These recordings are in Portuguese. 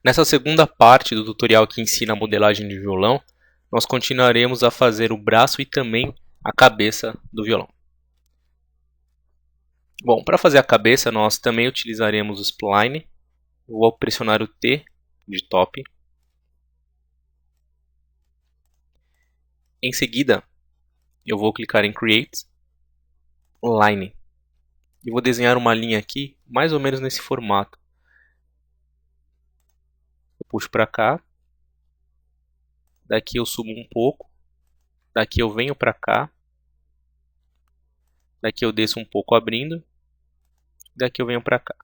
Nessa segunda parte do tutorial que ensina a modelagem de violão, nós continuaremos a fazer o braço e também a cabeça do violão. Bom, para fazer a cabeça nós também utilizaremos o spline. Vou pressionar o T de top. Em seguida, eu vou clicar em Create, Line. E vou desenhar uma linha aqui, mais ou menos nesse formato. Eu puxo para cá. Daqui eu subo um pouco. Daqui eu venho para cá. Daqui eu desço um pouco abrindo. Daqui eu venho para cá.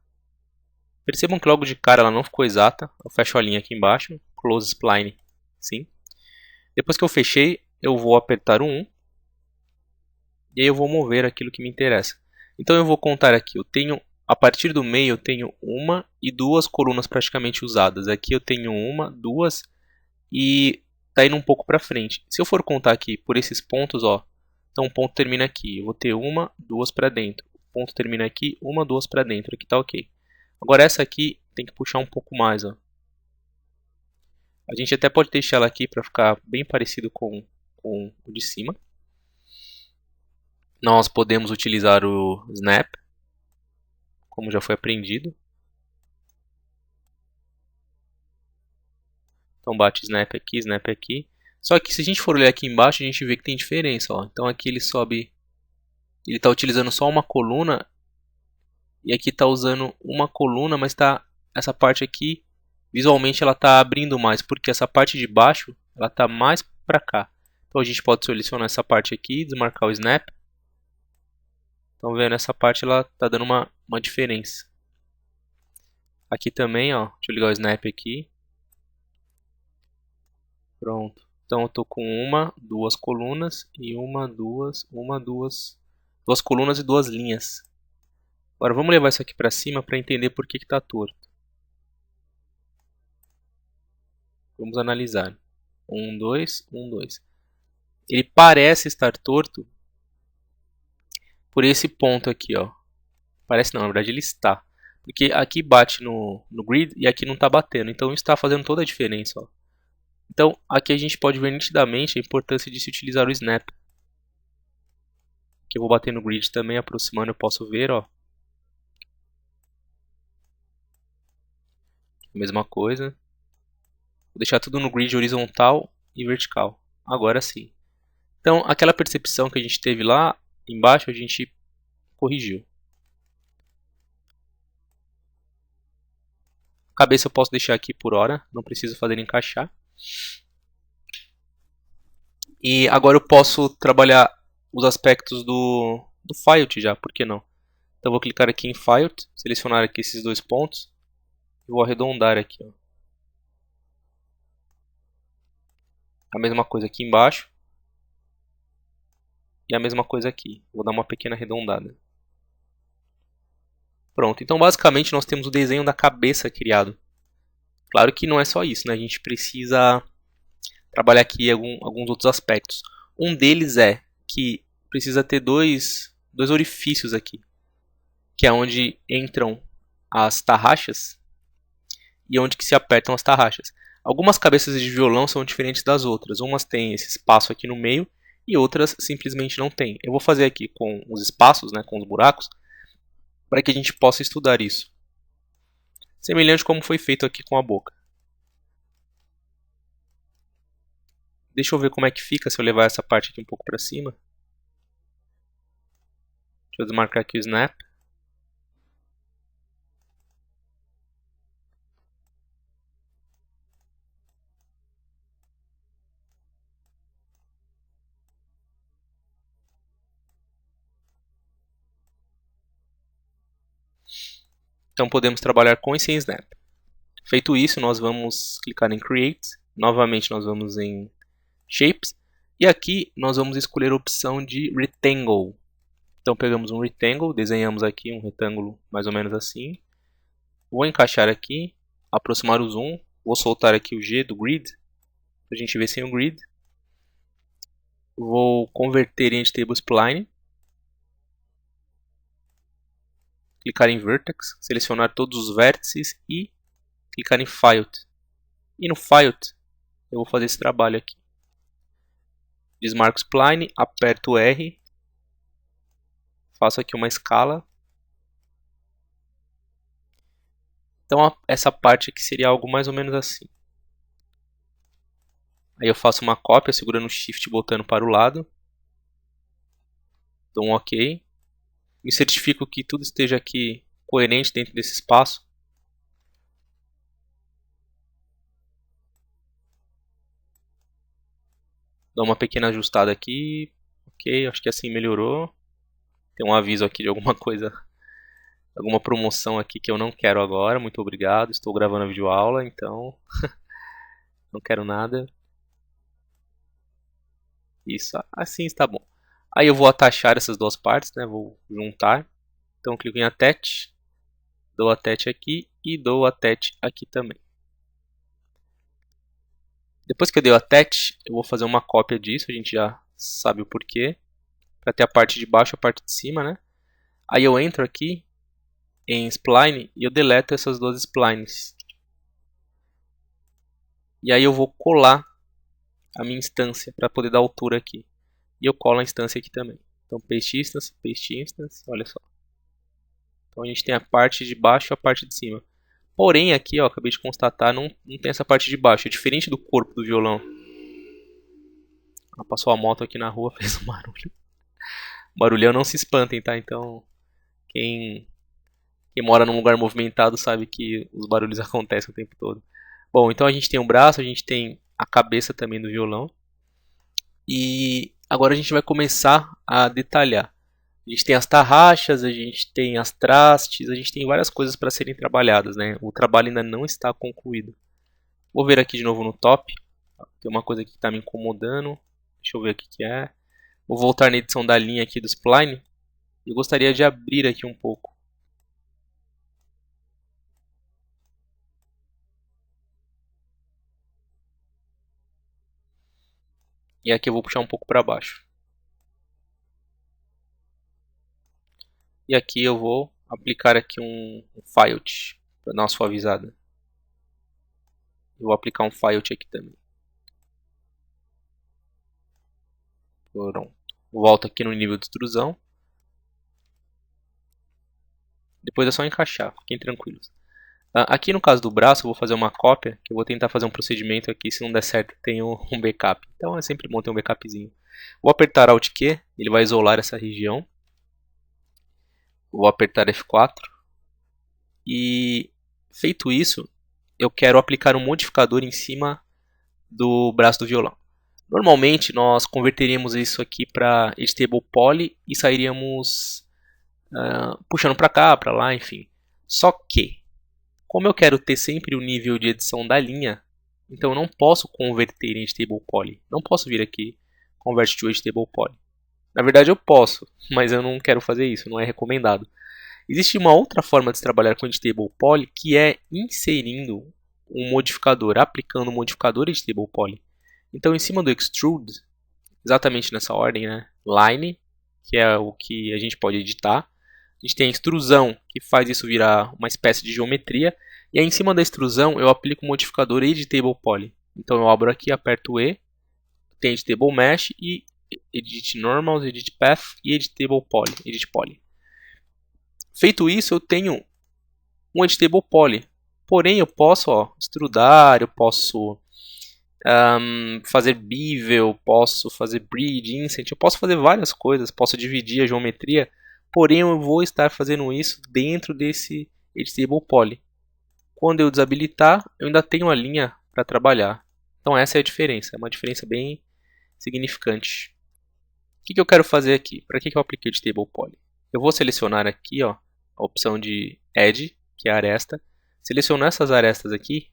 Percebam que logo de cara ela não ficou exata. Eu fecho a linha aqui embaixo. Close Spline. Sim. Depois que eu fechei, eu vou apertar o 1. E aí eu vou mover aquilo que me interessa. Então eu vou contar aqui. Eu tenho, a partir do meio eu tenho uma e duas colunas praticamente usadas. Aqui eu tenho uma, duas e está indo um pouco para frente. Se eu for contar aqui por esses pontos, ó, então o ponto termina aqui. Eu vou ter uma, duas para dentro. O ponto termina aqui, uma, duas para dentro. Aqui está ok. Agora essa aqui tem que puxar um pouco mais. Ó. A gente até pode deixar ela aqui para ficar bem parecido com o de cima. Nós podemos utilizar o Snap, como já foi aprendido. Então bate Snap aqui. Só que se a gente for olhar aqui embaixo, a gente vê que tem diferença. Ó. Então aqui ele sobe, ele está utilizando só uma coluna. E aqui está usando uma coluna, mas tá, essa parte aqui, visualmente ela está abrindo mais. Porque essa parte de baixo, ela está mais para cá. Então a gente pode selecionar essa parte aqui, desmarcar o Snap. Estão vendo, essa parte ela está dando uma diferença. Aqui também, ó, deixa eu ligar o Snap aqui. Pronto. Então eu estou com uma, duas colunas e duas colunas e duas linhas. Agora vamos levar isso aqui para cima para entender por que está torto. Vamos analisar. 1, 2, 1, 2. Ele parece estar torto por esse ponto aqui, ó. Parece não, na verdade ele está. Porque aqui bate no grid e aqui não está batendo. Então isso está fazendo toda a diferença, ó. Então aqui a gente pode ver nitidamente a importância de se utilizar o Snap. Aqui eu vou bater no grid também, aproximando eu posso ver, ó. Mesma coisa. Vou deixar tudo no grid horizontal e vertical. Agora sim. Então aquela percepção que a gente teve lá embaixo a gente corrigiu. A cabeça eu posso deixar aqui por hora, não preciso fazer encaixar. E agora eu posso trabalhar os aspectos do Filet já, por que não? Então eu vou clicar aqui em Filet, selecionar aqui esses dois pontos e vou arredondar aqui. Ó. A mesma coisa aqui embaixo e a mesma coisa aqui. Vou dar uma pequena arredondada. Pronto, então basicamente nós temos o desenho da cabeça criado. Claro que não é só isso, né? A gente precisa trabalhar aqui alguns outros aspectos. Um deles é que precisa ter dois orifícios aqui, que é onde entram as tarraxas e onde que se apertam as tarraxas. Algumas cabeças de violão são diferentes das outras. Umas têm esse espaço aqui no meio e outras simplesmente não têm. Eu vou fazer aqui com os espaços, né, com os buracos, para que a gente possa estudar isso. Semelhante como foi feito aqui com a boca. Deixa eu ver como é que fica se eu levar essa parte aqui um pouco para cima. Deixa eu desmarcar aqui o Snap. Então podemos trabalhar com e sem Snap. Feito isso, nós vamos clicar em Create. Novamente nós vamos em Shapes. E aqui nós vamos escolher a opção de Rectangle. Então pegamos um Rectangle, desenhamos aqui um retângulo mais ou menos assim. Vou encaixar aqui, aproximar o zoom. Vou soltar aqui o G do Grid, para a gente ver sem o Grid. Vou converter em Editable Spline. Clicar em Vertex, selecionar todos os vértices e clicar em File. E no File, eu vou fazer esse trabalho aqui. Desmarco Spline, aperto R, faço aqui uma escala. Então essa parte aqui seria algo mais ou menos assim. Aí eu faço uma cópia segurando o Shift e botando para o lado. Dou um OK. Me certifico que tudo esteja aqui coerente dentro desse espaço. Dou uma pequena ajustada aqui. Ok, acho que assim melhorou. Tem um aviso aqui de alguma coisa, alguma promoção aqui que eu não quero agora. Muito obrigado, estou gravando a videoaula, então não quero nada. Isso, assim está bom. Aí eu vou atachar essas duas partes, né? Vou juntar. Então eu clico em Attach, dou Attach aqui e dou Attach aqui também. Depois que eu dei o Attach, eu vou fazer uma cópia disso, a gente já sabe o porquê. Para ter a parte de baixo e a parte de cima, né? Aí eu entro aqui em Spline e eu deleto essas duas splines. E aí eu vou colar a minha instância para poder dar altura aqui. E eu colo a instância aqui também. Então paste instance, olha só. Então a gente tem a parte de baixo e a parte de cima. Porém aqui, ó, acabei de constatar, não tem essa parte de baixo. É diferente do corpo do violão. Ah, passou a moto aqui na rua, fez um barulho. Barulhão, não se espantem, tá? Então quem mora num lugar movimentado sabe que os barulhos acontecem o tempo todo. Bom, então a gente tem o braço, a gente tem a cabeça também do violão. E agora a gente vai começar a detalhar. A gente tem as tarraxas, a gente tem as trastes, a gente tem várias coisas para serem trabalhadas, né? O trabalho ainda não está concluído. Vou ver aqui de novo no top. Tem uma coisa aqui que está me incomodando. Deixa eu ver o que é. Vou voltar na edição da linha aqui do Spline. Eu gostaria de abrir aqui um pouco. E aqui eu vou puxar um pouco para baixo. E aqui eu vou aplicar aqui um Filet para dar uma suavizada. Eu vou aplicar um Filet aqui também. Pronto. Volto aqui no nível de extrusão. Depois é só encaixar, fiquem tranquilos. Aqui no caso do braço eu vou fazer uma cópia, que eu vou tentar fazer um procedimento aqui, se não der certo tenho um backup. Então é sempre bom ter um backupzinho. Vou apertar Alt Q, ele vai isolar essa região. Vou apertar F4. E feito isso, eu quero aplicar um modificador em cima do braço do violão. Normalmente nós converteríamos isso aqui para Editable Poly e sairíamos puxando para cá, para lá, enfim. Só que, como eu quero ter sempre o nível de edição da linha, então eu não posso converter em Editable Poly. Não posso vir aqui Convert to Editable Poly. Na verdade eu posso, mas eu não quero fazer isso, não é recomendado. Existe uma outra forma de se trabalhar com Editable Poly, que é inserindo um modificador, aplicando um modificador Editable Poly. Então em cima do Extrude, exatamente nessa ordem, né? Line, que é o que a gente pode editar. A gente tem a extrusão, que faz isso virar uma espécie de geometria. E aí em cima da extrusão eu aplico o modificador Editable Poly. Então eu abro aqui, aperto E, tem Editable Mesh e Edit Normals, Edit Path e Editable Poly, Edit Poly. Feito isso, eu tenho um Editable Poly. Porém, eu posso extrudar, eu posso fazer bevel, posso fazer bridge, incent, eu posso fazer várias coisas, posso dividir a geometria, porém eu vou estar fazendo isso dentro desse Editable Poly. Quando eu desabilitar, eu ainda tenho a linha para trabalhar. Então essa é a diferença, é uma diferença bem significante. O que eu quero fazer aqui? Para que eu apliquei o Editable Poly? Eu vou selecionar aqui a opção de Add, que é a aresta. Seleciono essas arestas aqui.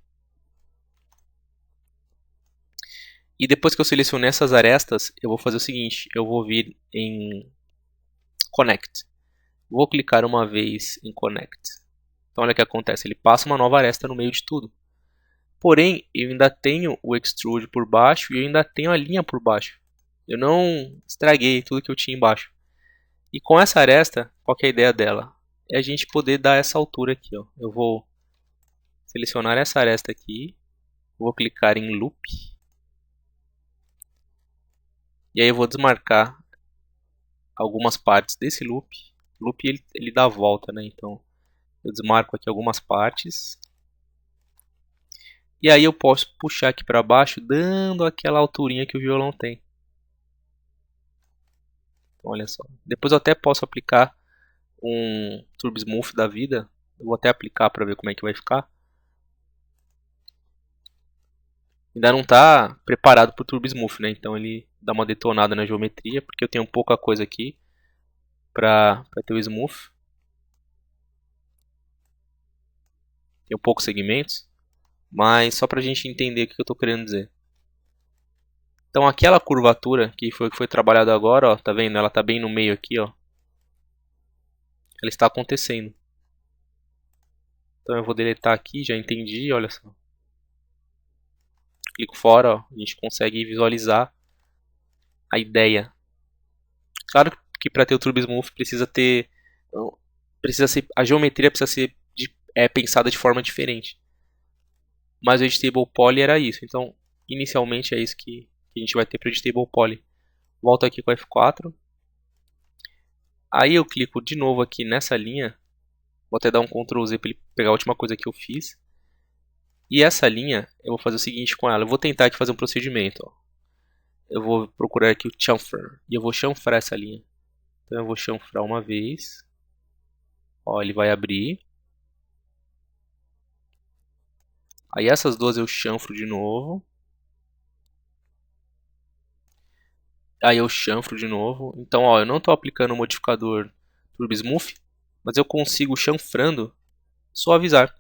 E depois que eu selecionei essas arestas, eu vou fazer o seguinte. Eu vou vir em Connect. Vou clicar uma vez em Connect. Então olha o que acontece. Ele passa uma nova aresta no meio de tudo. Porém, eu ainda tenho o Extrude por baixo e eu ainda tenho a linha por baixo. Eu não estraguei tudo que eu tinha embaixo. E com essa aresta, qual que é a ideia dela? É a gente poder dar essa altura aqui. Ó. Eu vou selecionar essa aresta aqui, vou clicar em Loop, e aí eu vou desmarcar algumas partes desse loop. O loop ele dá a volta, né? Então eu desmarco aqui algumas partes. E aí eu posso puxar aqui para baixo, dando aquela alturinha que o violão tem. Então, olha só. Depois eu até posso aplicar um Turbo Smooth da vida. Eu vou até aplicar para ver como é que vai ficar. Ainda não está preparado para o Turbo Smooth, né? Então ele dá uma detonada na geometria, porque eu tenho pouca coisa aqui para ter o Smooth. Tenho poucos segmentos, mas só para a gente entender o que eu estou querendo dizer. Então aquela curvatura que foi trabalhado agora, ó, tá vendo? Ela está bem no meio aqui, ó. Ela está acontecendo. Então eu vou deletar aqui, já entendi, olha só. Clico fora, ó, a gente consegue visualizar a ideia. Claro que para ter o Turbo Smooth a geometria precisa ser pensada de forma diferente. Mas o Editable Poly era isso. Então, inicialmente é isso que a gente vai ter para o Editable Poly. Volto aqui com o F4. Aí eu clico de novo aqui nessa linha. Vou até dar um Ctrl Z para ele pegar a última coisa que eu fiz. E essa linha, eu vou fazer o seguinte com ela. Eu vou tentar aqui fazer um procedimento. Ó. Eu vou procurar aqui o chamfer. E eu vou chanfrar essa linha. Então eu vou chanfrar uma vez. Ó, ele vai abrir. Aí essas duas eu chanfro de novo. Aí eu chanfro de novo. Então, ó, eu não estou aplicando o modificador Turbo Smooth, mas eu consigo, chanfrando, suavizar.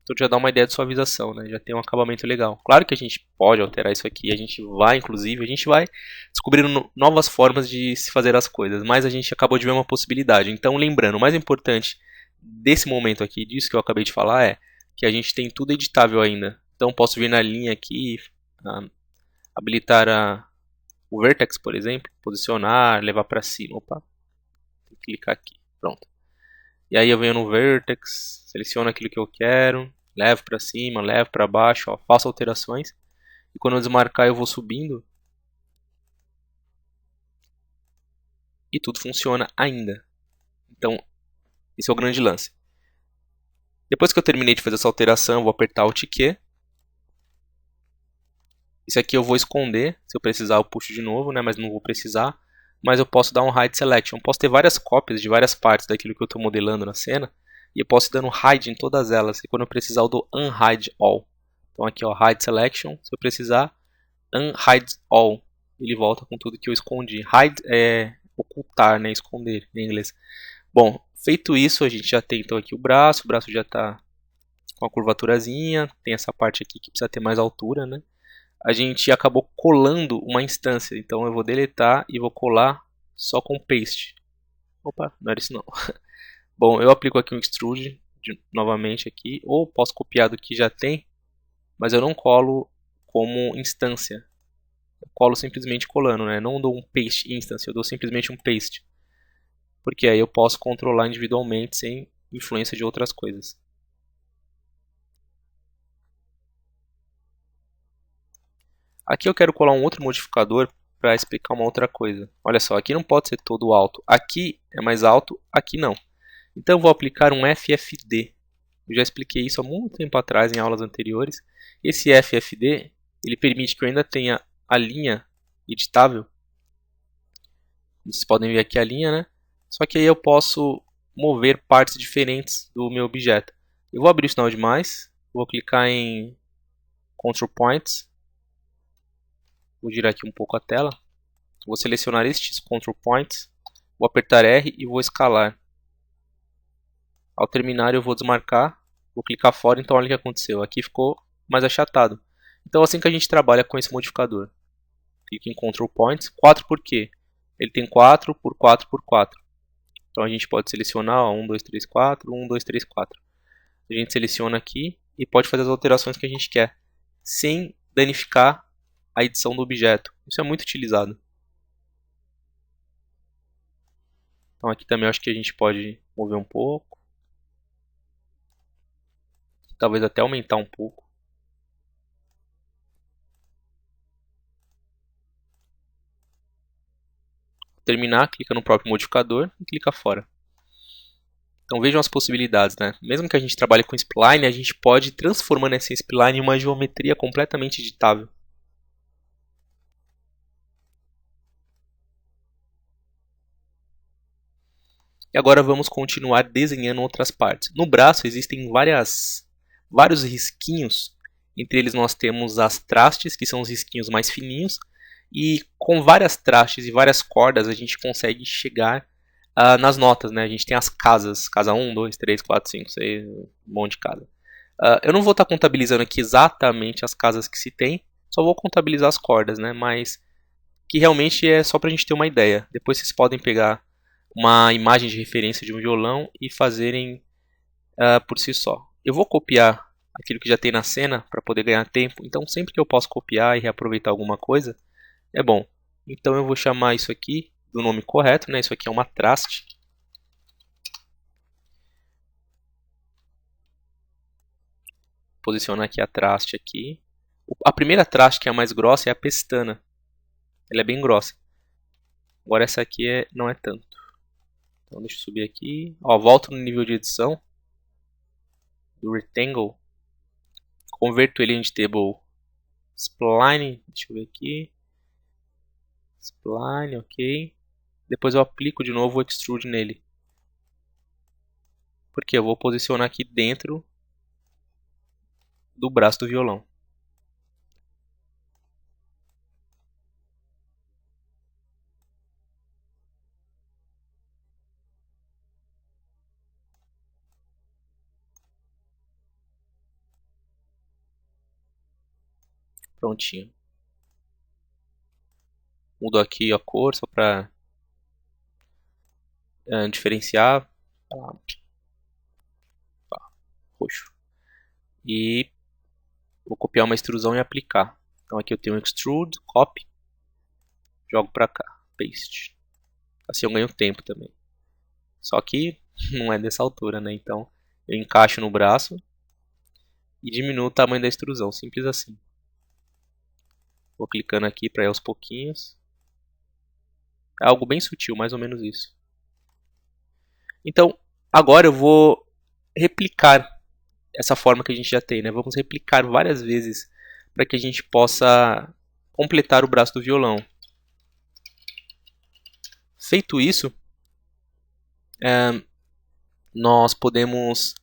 Então já dá uma ideia de suavização, né? Já tem um acabamento legal. Claro que a gente pode alterar isso aqui, a gente vai descobrindo novas formas de se fazer as coisas, mas a gente acabou de ver uma possibilidade. Então, lembrando, o mais importante desse momento aqui, disso que eu acabei de falar, é que a gente tem tudo editável ainda. Então, posso vir na linha aqui, habilitar o vertex, por exemplo, posicionar, levar para cima. Opa, tem que clicar aqui, pronto. E aí eu venho no vertex, seleciono aquilo que eu quero, levo para cima, levo para baixo, ó, faço alterações. E quando eu desmarcar eu vou subindo. E tudo funciona ainda. Então, esse é o grande lance. Depois que eu terminei de fazer essa alteração, eu vou apertar Alt Q. Isso aqui eu vou esconder, se eu precisar eu puxo de novo, né, mas não vou precisar. Mas eu posso dar um Hide Selection. Eu posso ter várias cópias de várias partes daquilo que eu estou modelando na cena. E eu posso ir dando Hide em todas elas. E quando eu precisar eu dou Unhide All. Então aqui ó, Hide Selection. Se eu precisar, Unhide All. Ele volta com tudo que eu escondi. Hide é ocultar, né, esconder em inglês. Bom, feito isso a gente já tem então aqui o braço já está com a curvaturazinha. Tem essa parte aqui que precisa ter mais altura, né. A gente acabou colando uma instância. Então eu vou deletar e vou colar só com paste. Opa, não era isso não. Bom, eu aplico aqui um extrude novamente aqui. Ou posso copiar do que já tem, mas eu não colo como instância. Eu colo simplesmente colando, né? Não dou um paste instance, eu dou simplesmente um paste. Porque aí eu posso controlar individualmente sem influência de outras coisas. Aqui eu quero colar um outro modificador para explicar uma outra coisa. Olha só, aqui não pode ser todo alto. Aqui é mais alto, aqui não. Então eu vou aplicar um FFD. Eu já expliquei isso há muito tempo atrás em aulas anteriores. Esse FFD, ele permite que eu ainda tenha a linha editável. Vocês podem ver aqui a linha, né? Só que aí eu posso mover partes diferentes do meu objeto. Eu vou abrir o sinal de mais, vou clicar em Control Points. Vou girar aqui um pouco a tela. Vou selecionar estes Control Points. Vou apertar R e vou escalar. Ao terminar eu vou desmarcar. Vou clicar fora, então olha o que aconteceu. Aqui ficou mais achatado. Então assim que a gente trabalha com esse modificador. Clique em Control Points. 4 por quê? Ele tem 4 por 4 por 4. Então a gente pode selecionar 1, 2, 3, 4, 1, 2, 3, 4. A gente seleciona aqui e pode fazer as alterações que a gente quer. Sem danificar a edição do objeto. Isso é muito utilizado. Então aqui também eu acho que a gente pode mover um pouco. talvez até aumentar um pouco. Terminar, clica no próprio modificador e clica fora. Então vejam as possibilidades, né? Mesmo que a gente trabalhe com spline, a gente pode ir transformando essa spline em uma geometria completamente editável. E agora vamos continuar desenhando outras partes. No braço existem vários risquinhos. Entre eles nós temos as trastes, que são os risquinhos mais fininhos. E com várias trastes e várias cordas a gente consegue chegar nas notas, né? A gente tem as casas, casa 1, 2, 3, 4, 5, 6, um monte de casa. Eu não vou estar contabilizando aqui exatamente as casas que se tem, só vou contabilizar as cordas, né? Mas que realmente é só para a gente ter uma ideia. Depois vocês podem pegar uma imagem de referência de um violão e fazerem por si só. Eu vou copiar aquilo que já tem na cena para poder ganhar tempo, então sempre que eu posso copiar e reaproveitar alguma coisa, é bom. Então eu vou chamar isso aqui do nome correto, né? Isso aqui é uma traste. Posicionar aqui a traste aqui. A primeira traste, que é a mais grossa, é a pestana. Ela é bem grossa. Agora essa aqui não é tanto. Então deixa eu subir aqui. Ó, volto no nível de edição do Rectangle. Converto ele em Editable Spline. Deixa eu ver aqui. Spline, ok. Depois eu aplico de novo o Extrude nele. Porque eu vou posicionar aqui dentro do braço do violão. Prontinho. Mudo aqui a cor só para diferenciar. Roxo. E vou copiar uma extrusão e aplicar. Então aqui eu tenho um extrude, copy, jogo para cá, paste. Assim eu ganho tempo também. Só que não é dessa altura, né? Então eu encaixo no braço e diminuo o tamanho da extrusão, simples assim. Vou clicando aqui para ir aos pouquinhos. É algo bem sutil, mais ou menos isso. Então agora eu vou replicar essa forma que a gente já tem, né? Vamos replicar várias vezes para que a gente possa completar o braço do violão. Feito isso, nós podemos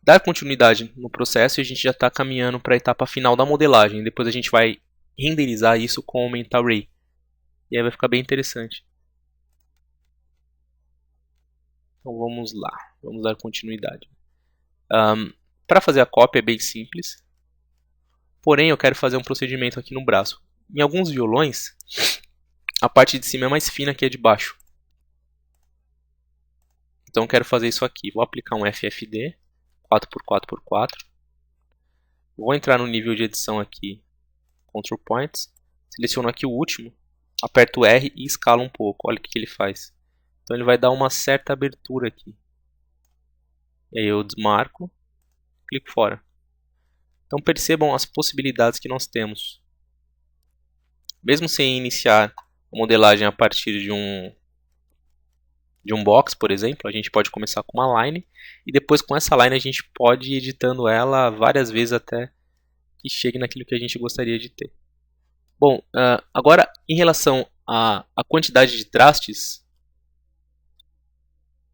dar continuidade no processo e a gente já está caminhando para a etapa final da modelagem. Depois a gente vai renderizar isso com o Mental Ray. E aí vai ficar bem interessante. Então vamos lá, vamos dar continuidade. Para fazer a cópia é bem simples. Porém eu quero fazer um procedimento aqui no braço. Em alguns violões, a parte de cima é mais fina que a de baixo. Então eu quero fazer isso aqui. Vou aplicar um FFD 4x4x4. Vou entrar no nível de edição aqui, Control Points. Seleciono aqui o último, aperto R e escalo um pouco. Olha o que ele faz. Então ele vai dar uma certa abertura aqui. E aí eu desmarco, clico fora. Então percebam as possibilidades que nós temos. Mesmo sem iniciar a modelagem a partir de um box, por exemplo, a gente pode começar com uma line e depois com essa line a gente pode ir editando ela várias vezes até que chegue naquilo que a gente gostaria de ter. Bom, agora em relação à quantidade de trastes,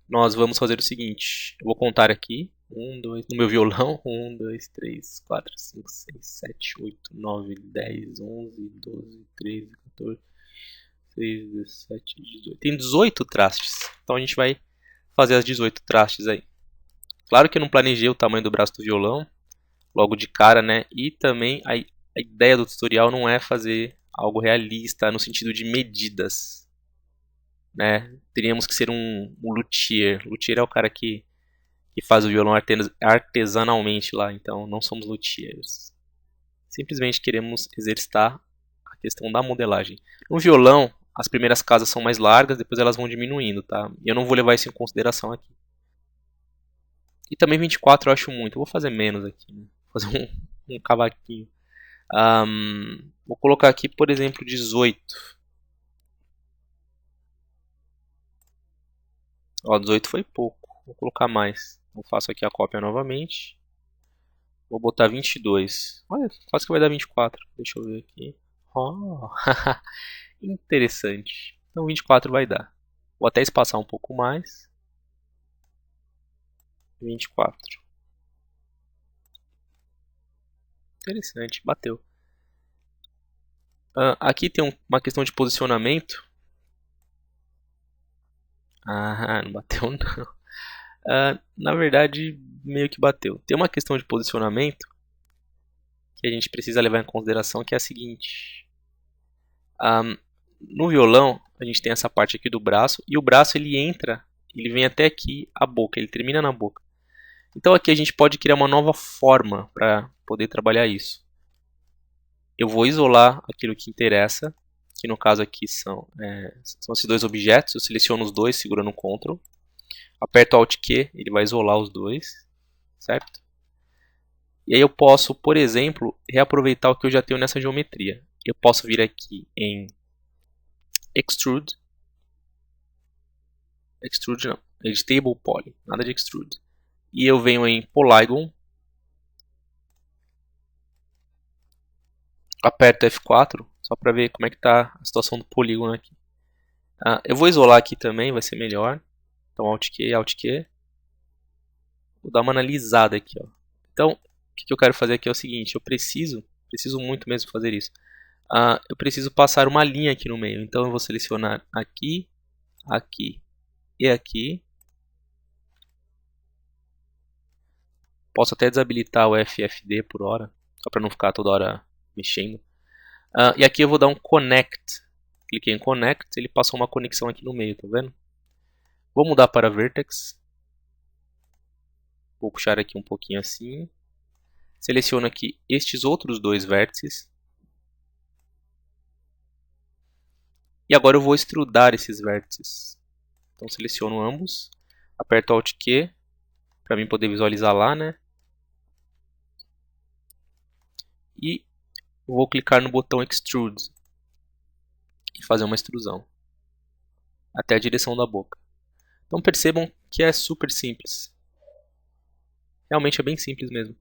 nós vamos fazer o seguinte. Eu vou contar aqui. 1, 2, no meu violão. 1, 2, 3, 4, 5, 6, 7, 8, 9, 10, 11, 12, 13, 14, 16, 17, 18. Tem 18 trastes. Então a gente vai fazer as 18 trastes aí. Claro que eu não planejei o tamanho do braço do violão logo de cara, né? E também a ideia do tutorial não é fazer algo realista no sentido de medidas, né? Teríamos que ser um luthier. Luthier é o cara que faz o violão artesanalmente lá, então não somos luthiers. Simplesmente queremos exercitar a questão da modelagem. No violão, as primeiras casas são mais largas, depois elas vão diminuindo, tá? E eu não vou levar isso em consideração aqui. E também 24 eu acho muito. Eu vou fazer menos aqui, né? Vou fazer um cavaquinho. Vou colocar aqui, por exemplo, 18. Ó, 18 foi pouco. Vou colocar mais. Eu faço aqui a cópia novamente. Vou botar 22. Olha, quase que vai dar 24. Deixa eu ver aqui. Oh, interessante. Então 24 vai dar. Vou até espaçar um pouco mais. 24. Interessante, bateu. Aqui tem uma questão de posicionamento. Ah, não bateu não. Na verdade, meio que bateu. Tem uma questão de posicionamento que a gente precisa levar em consideração, que é a seguinte. No violão, a gente tem essa parte aqui do braço, e o braço ele entra, ele vem até aqui a boca, ele termina na boca. Então aqui a gente pode criar uma nova forma para poder trabalhar isso. Eu vou isolar aquilo que interessa, que no caso aqui são esses dois objetos. Eu seleciono os dois segurando o Ctrl. Aperto Alt Q, ele vai isolar os dois, certo? E aí eu posso, por exemplo, reaproveitar o que eu já tenho nessa geometria. Eu posso vir aqui em Extrude. Extrude não, Editable Poly, nada de Extrude. E eu venho em Polygon. Aperto F4, só para ver como é que está a situação do polígono aqui. Eu vou isolar aqui também, vai ser melhor. Então Alt Q, Alt Q. Vou dar uma analisada aqui. Ó. Então, o que eu quero fazer aqui é o seguinte, eu preciso muito mesmo fazer isso. Eu preciso passar uma linha aqui no meio. Então eu vou selecionar aqui, aqui e aqui. Posso até desabilitar o FFD por hora, só para não ficar toda hora mexendo. E aqui eu vou dar um Connect. Cliquei em Connect, ele passou uma conexão aqui no meio, tá vendo? Vou mudar para Vertex. Vou puxar aqui um pouquinho assim. Seleciono aqui estes outros dois vértices. E agora eu vou extrudar esses vértices. Então seleciono ambos. Aperto Alt Q para mim poder visualizar lá, né? E vou clicar no botão Extrude e fazer uma extrusão até a direção da boca. Então percebam que é super simples. Realmente é bem simples mesmo.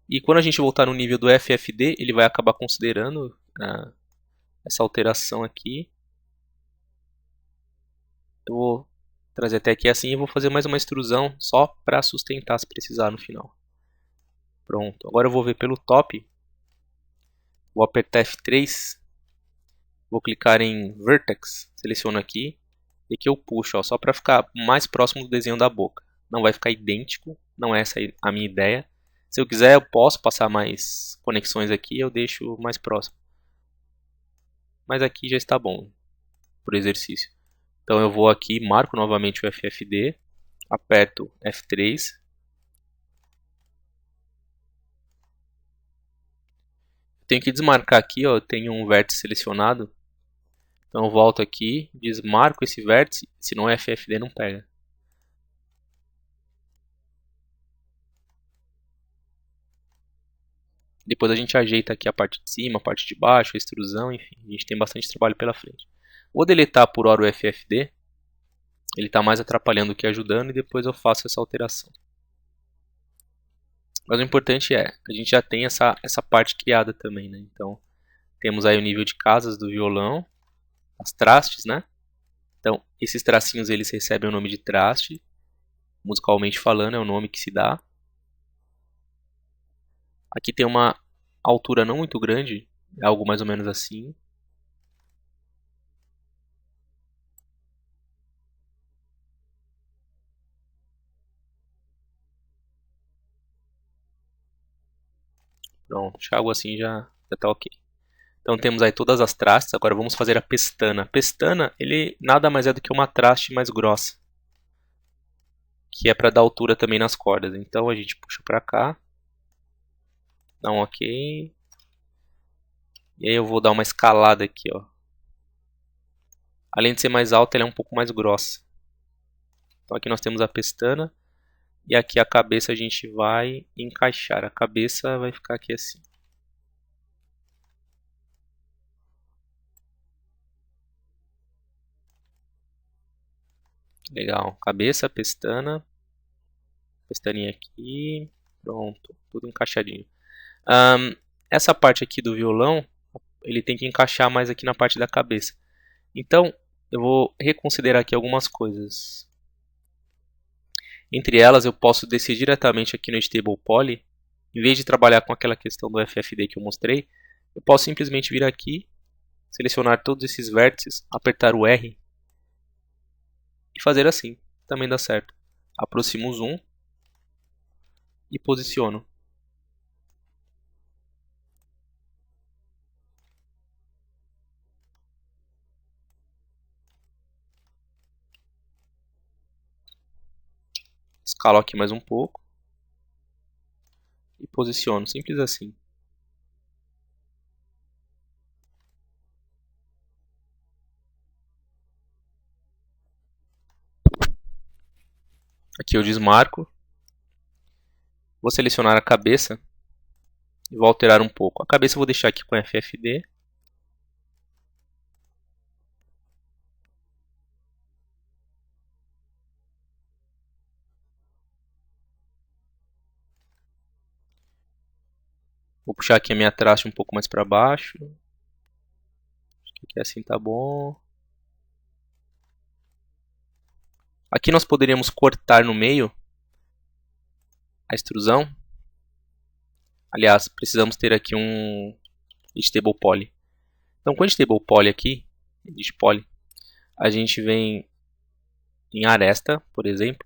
E quando a gente voltar no nível do FFD, ele vai acabar considerando essa alteração aqui. Eu vou trazer até aqui assim e vou fazer mais uma extrusão só para sustentar se precisar no final. Pronto. Agora eu vou ver pelo top. Vou apertar F3. Vou clicar em Vertex. Seleciono aqui. E aqui eu puxo, ó, só para ficar mais próximo do desenho da boca. Não vai ficar idêntico. Não é essa a minha ideia. Se eu quiser, eu posso passar mais conexões aqui. Eu deixo mais próximo. Mas aqui já está bom por exercício. Então eu vou aqui, marco novamente o FFD, aperto F3. Tenho que desmarcar aqui, ó, eu tenho um vértice selecionado. Então eu volto aqui, desmarco esse vértice, senão o FFD não pega. Depois a gente ajeita aqui a parte de cima, a parte de baixo, a extrusão, enfim, a gente tem bastante trabalho pela frente. Vou deletar por hora o FFD, ele está mais atrapalhando do que ajudando, e depois eu faço essa alteração. Mas o importante é, a gente já tem essa parte criada também, né? Então, temos aí o nível de casas do violão, as trastes, né? Então, esses tracinhos eles recebem o nome de traste, musicalmente falando, é o nome que se dá. Aqui tem uma altura não muito grande, é algo mais ou menos assim. Pronto, acho que algo assim já está ok. Então temos aí todas as trastes, agora vamos fazer a pestana. A pestana, ele nada mais é do que uma traste mais grossa, que é para dar altura também nas cordas. Então a gente puxa para cá, dá um ok, e aí eu vou dar uma escalada aqui, ó. Além de ser mais alta, ela é um pouco mais grossa. Então aqui nós temos a pestana, E aqui a cabeça a gente vai encaixar. A cabeça vai ficar aqui assim. Legal. Cabeça, pestana. Pestaninha aqui. Pronto. Tudo encaixadinho. Essa parte aqui do violão, ele tem que encaixar mais aqui na parte da cabeça. Então, eu vou reconsiderar aqui algumas coisas. Entre elas, eu posso descer diretamente aqui no Stable Poly. Em vez de trabalhar com aquela questão do FFD que eu mostrei, eu posso simplesmente vir aqui, selecionar todos esses vértices, apertar o R e fazer assim. Também dá certo. Aproximo o zoom e posiciono. Escalo aqui mais um pouco e posiciono. Simples assim. Aqui eu desmarco. Vou selecionar a cabeça e vou alterar um pouco. A cabeça eu vou deixar aqui com FFD. Vou puxar aqui a minha traste um pouco mais para baixo. Acho que aqui assim tá bom. Aqui nós poderíamos cortar no meio a extrusão. Aliás, precisamos ter aqui um Stable Poly. Então com o Stable Poly aqui, Edit Poly, a gente vem em aresta, por exemplo.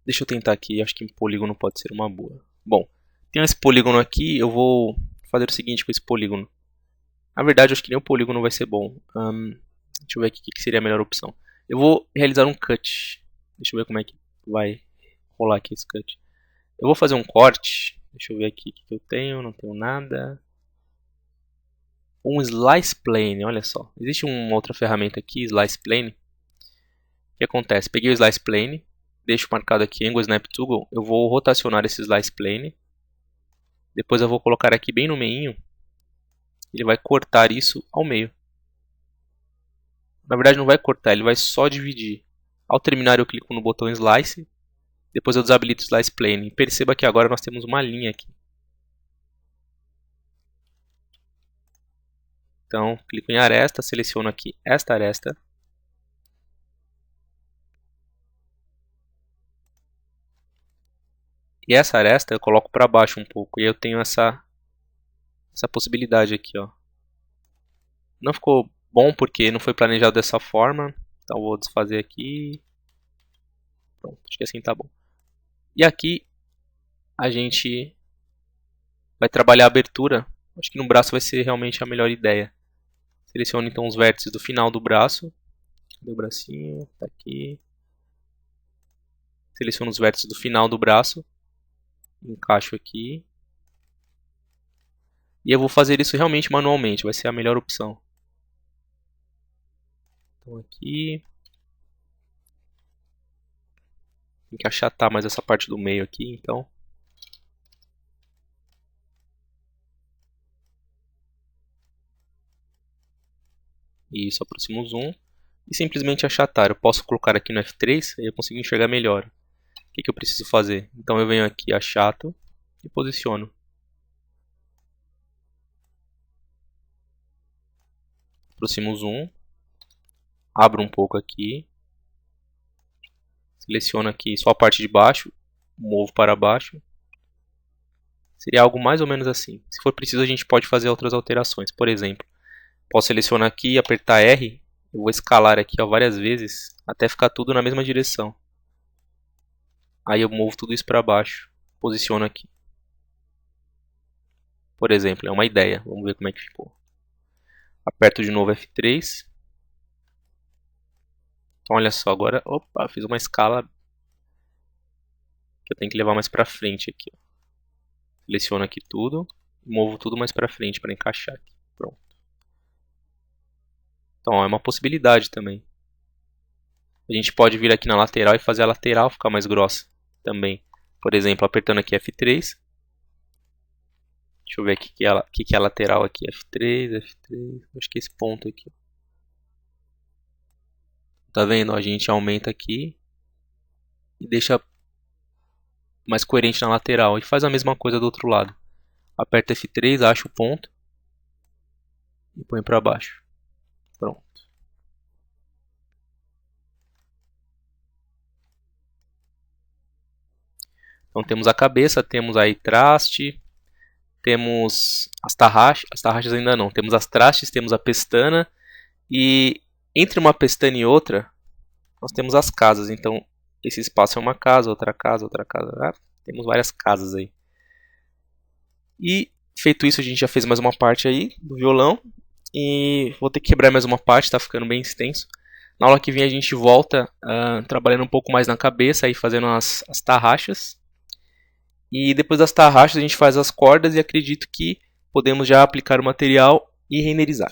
Deixa eu tentar aqui, acho que em polígono pode ser uma boa. Bom, tem esse polígono aqui, eu vou fazer o seguinte com esse polígono. Na verdade, acho que nem o polígono vai ser bom. Deixa eu ver aqui o que seria a melhor opção. Eu vou realizar um cut. Deixa eu ver como é que vai rolar aqui esse cut. Eu vou fazer um corte. Deixa eu ver aqui o que eu tenho. Não tenho nada. Um Slice Plane, olha só. Existe uma outra ferramenta aqui, Slice Plane. O que acontece? Peguei o Slice Plane. Deixo marcado aqui Angle Snap Toggle. Eu vou rotacionar esse Slice Plane. Depois eu vou colocar aqui bem no meinho. Ele vai cortar isso ao meio. Na verdade não vai cortar, ele vai só dividir. Ao terminar eu clico no botão Slice. Depois eu desabilito o Slice Plane. Perceba que agora nós temos uma linha aqui. Então, clico em aresta, seleciono aqui esta aresta. E essa aresta eu coloco para baixo um pouco. E eu tenho essa possibilidade aqui, ó. Não ficou bom porque não foi planejado dessa forma. Então vou desfazer aqui. Pronto, acho que assim tá bom. E aqui a gente vai trabalhar a abertura. Acho que no braço vai ser realmente a melhor ideia. Seleciono então os vértices do final do braço. Cadê o bracinho? Tá aqui. Seleciono os vértices do final do braço. Encaixo aqui. E eu vou fazer isso realmente manualmente. Vai ser a melhor opção. Então aqui. Tem que achatar mais essa parte do meio aqui, então. Isso, aproximo o zoom. E simplesmente achatar. Eu posso colocar aqui no F3 e eu consigo enxergar melhor. O que eu preciso fazer? Então eu venho aqui, achato e posiciono. Aproximo o zoom. Abro um pouco aqui. Seleciono aqui só a parte de baixo. Movo para baixo. Seria algo mais ou menos assim. Se for preciso a gente pode fazer outras alterações. Por exemplo, posso selecionar aqui e apertar R. Eu vou escalar aqui ó, várias vezes até ficar tudo na mesma direção. Aí eu movo tudo isso para baixo. Posiciono aqui. Por exemplo, é uma ideia. Vamos ver como é que ficou. Aperto de novo F3. Então olha só, agora, opa, fiz uma escala que eu tenho que levar mais para frente aqui. Ó. Seleciono aqui tudo e movo tudo mais para frente para encaixar aqui. Pronto. Então ó, é uma possibilidade também. A gente pode vir aqui na lateral e fazer a lateral ficar mais grossa também. Por exemplo, apertando aqui F3. Deixa eu ver aqui que é a lateral aqui. F3, F3. Acho que é esse ponto aqui. Tá vendo? A gente aumenta aqui e deixa mais coerente na lateral. E faz a mesma coisa do outro lado. Aperta F3, acha o ponto e põe para baixo. Pronto. Então temos a cabeça, temos aí traste, temos as tarraxas ainda não. Temos as trastes, temos a pestana e entre uma pestana e outra nós temos as casas. Então esse espaço é uma casa, outra casa, outra casa. Temos várias casas aí. E feito isso, a gente já fez mais uma parte aí do violão. E vou ter que quebrar mais uma parte, está ficando bem extenso. Na aula que vem a gente volta trabalhando um pouco mais na cabeça, aí fazendo as tarraxas. E depois das tarraxas a gente faz as cordas e acredito que podemos já aplicar o material e renderizar.